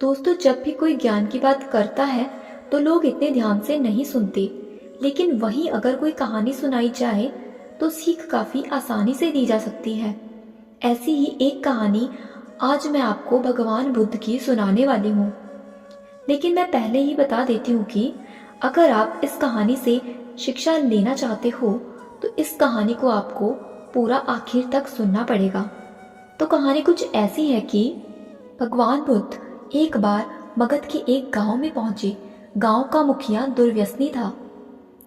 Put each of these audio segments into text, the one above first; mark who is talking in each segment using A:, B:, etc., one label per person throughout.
A: दोस्तों, जब भी कोई ज्ञान की बात करता है तो लोग इतने ध्यान से नहीं सुनते, लेकिन वहीं अगर कोई कहानी सुनाई जाए तो सीख काफी आसानी से दी जा सकती है। ऐसी ही एक कहानी आज मैं आपको भगवान बुद्ध की सुनाने वाली हूँ। लेकिन मैं पहले ही बता देती हूँ कि अगर आप इस कहानी से शिक्षा लेना चाहते हो तो इस कहानी को आपको पूरा आखिर तक सुनना पड़ेगा। तो कहानी कुछ ऐसी है कि भगवान बुद्ध एक बार मगध के एक गांव में पहुंचे। गांव का मुखिया दुर्व्यसनी था।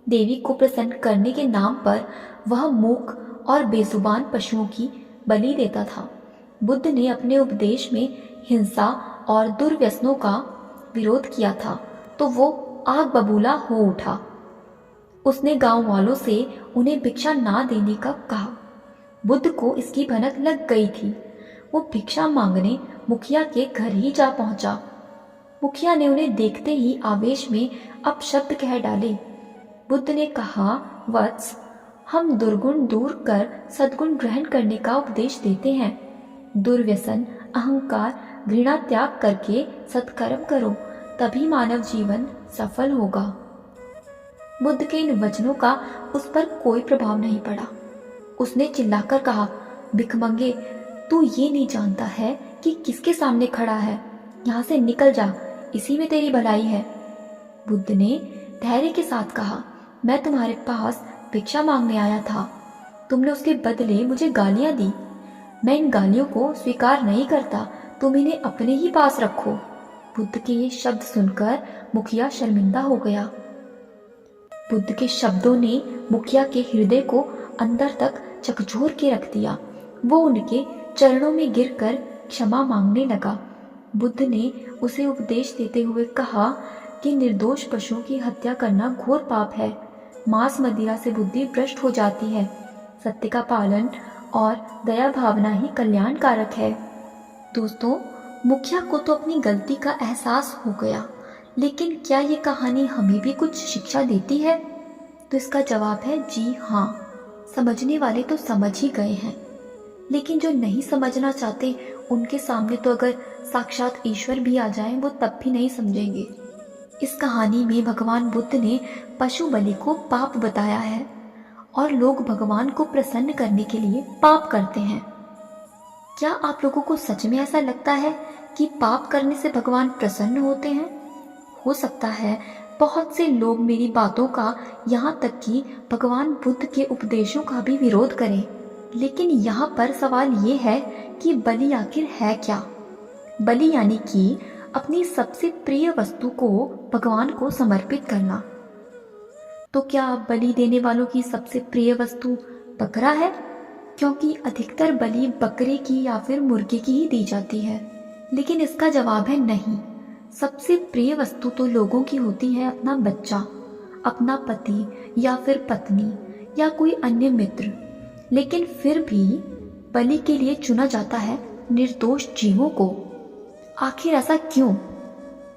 A: देवी को प्रसन्न करने के नाम पर वह मूक और बेजुबान पशुओं की बलि देता था। बुद्ध ने अपने उपदेश में हिंसा और दुर्व्यसनों का विरोध किया था तो वो आग बबूला हो उठा। उसने गांव वालों से उन्हें भिक्षा ना देने का कहा। बुद्ध को इसकी भनक लग गई थी। वो भिक्षा मांगने मुखिया के घर ही जा पहुंचा। मुखिया ने उन्हें देखते ही आवेश में अपशब्द कह डाले। बुद्ध ने कहा, वत्स, हम दुर्गुण दूर कर सद्गुण ग्रहण करने का उपदेश देते हैं। दुर्व्यसन, अहंकार, घृणा त्याग करके सत्कर्म करो, तभी मानव जीवन सफल होगा। बुद्ध के इन वचनों का उस पर कोई प्रभाव नहीं पड़ा। उसने चिल्लाकर कहा, भिखमंगे, तू ये नहीं जानता है कि किसके सामने खड़ा है। यहाँ से निकल जा, इसी में तेरी भलाई है। बुद्ध ने धैर्य के साथ कहा, मैं तुम्हारे पास भिक्षा मांगने आया था। तुमने उसके बदले मुझे गालियां दी। मैं इन गालियों को स्वीकार नहीं करता। तुम इन्हें अपने ही पास रखो। बुद्ध के ये शब्द सुनकर मुखिया शर्मिंदा हो गया। बुद्ध के शब्दों ने मुखिया के हृदय को अंदर तक झकझोर के रख दिया। वो उनके चरणों में गिरकर क्षमा मांगने लगा। बुद्ध ने उसे उपदेश देते हुए कहा कि निर्दोष पशुओं की हत्या करना घोर पाप है। मांस मदिरा से बुद्धि भ्रष्ट हो जाती है। सत्य का पालन और दया भावना ही कल्याणकारक है। दोस्तों, मुखिया को तो अपनी गलती का एहसास हो गया, लेकिन क्या ये कहानी हमें भी कुछ शिक्षा देती है? तो इसका जवाब है जी हाँ। समझने वाले तो समझ ही गए हैं, लेकिन जो नहीं समझना चाहते उनके सामने तो अगर साक्षात ईश्वर भी आ जाए वो तब भी नहीं समझेंगे। इस कहानी में भगवान बुद्ध ने पशु बलि को पाप बताया है और लोग भगवान को प्रसन्न करने के लिए पाप करते हैं। क्या आप लोगों को सच में ऐसा लगता है कि पाप करने से भगवान प्रसन्न होते हैं? हो सकता है बहुत से लोग मेरी बातों का, यहाँ तक कि भगवान बुद्ध के उपदेशों का भी विरोध करें, लेकिन यहाँ पर सवाल ये है कि बलि आखिर है क्या? बलि यानी कि अपनी सबसे प्रिय वस्तु को भगवान को समर्पित करना। तो क्या बलि देने वालों की सबसे प्रिय वस्तु बकरा है? क्योंकि अधिकतर बलि बकरे की या फिर मुर्गे की ही दी जाती है। लेकिन इसका जवाब है नहीं। सबसे प्रिय वस्तु तो लोगों की होती है अपना बच्चा, अपना पति या फिर पत्नी या कोई अन्य मित्र। लेकिन फिर भी बलि के लिए चुना जाता है निर्दोष जीवों को। आखिर ऐसा क्यों?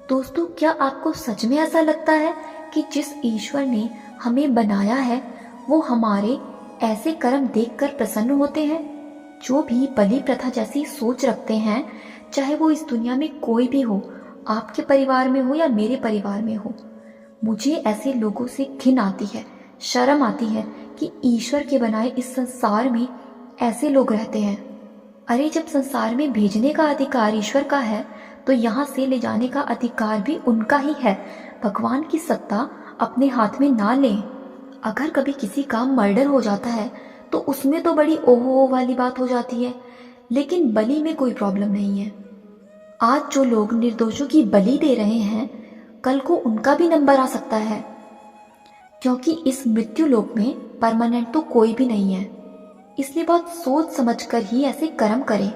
A: दोस्तों, क्या आपको सच में ऐसा लगता है कि जिस ईश्वर ने हमें बनाया है वो हमारे ऐसे कर्म देखकर प्रसन्न होते हैं? जो भी बलि प्रथा जैसी सोच रखते हैं, चाहे वो इस दुनिया में कोई भी हो, आपके परिवार में हो या मेरे परिवार में हो, मुझे ऐसे लोगों से घिन आती है, शर्म आती है कि ईश्वर के बनाए इस संसार में ऐसे लोग रहते हैं। अरे, जब संसार में भेजने का अधिकार ईश्वर का है तो यहाँ से ले जाने का अधिकार भी उनका ही है। भगवान की सत्ता अपने हाथ में ना लें। अगर कभी किसी का मर्डर हो जाता है तो उसमें तो बड़ी ओहो वाली बात हो जाती है, लेकिन बलि में कोई प्रॉब्लम नहीं है। आज जो लोग निर्दोषों की बलि दे रहे हैं, कल को उनका भी नंबर आ सकता है, क्योंकि इस मृत्यु लोक में परमानेंट तो कोई भी नहीं है। इसलिए बहुत सोच समझकर ही ऐसे कर्म करें।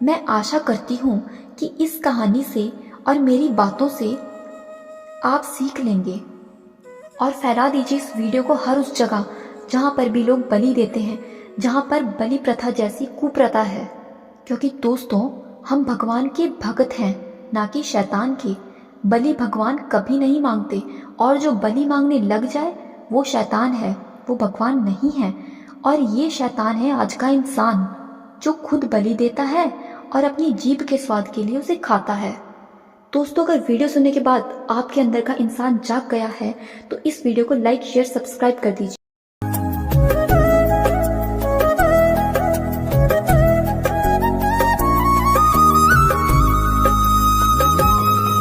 A: मैं आशा करती हूँ कि इस कहानी से और मेरी बातों से आप सीख लेंगे और फैला दीजिए इस वीडियो को हर उस जगह जहाँ पर भी लोग बलि देते हैं, जहाँ पर बलि प्रथा जैसी कुप्रथा है। क्योंकि दोस्तों, हम भगवान के भक्त हैं, ना कि शैतान के। बलि भगवान कभी नहीं मांगते, और जो बलि मांगने लग जाए वो शैतान है, वो भगवान नहीं है। और ये शैतान है आज का इंसान, जो खुद बलि देता है और अपनी जीभ के स्वाद के लिए उसे खाता है। दोस्तों, अगर वीडियो सुनने के बाद आपके अंदर का इंसान जाग गया है तो इस वीडियो को लाइक शेयर सब्सक्राइब कर दीजिए।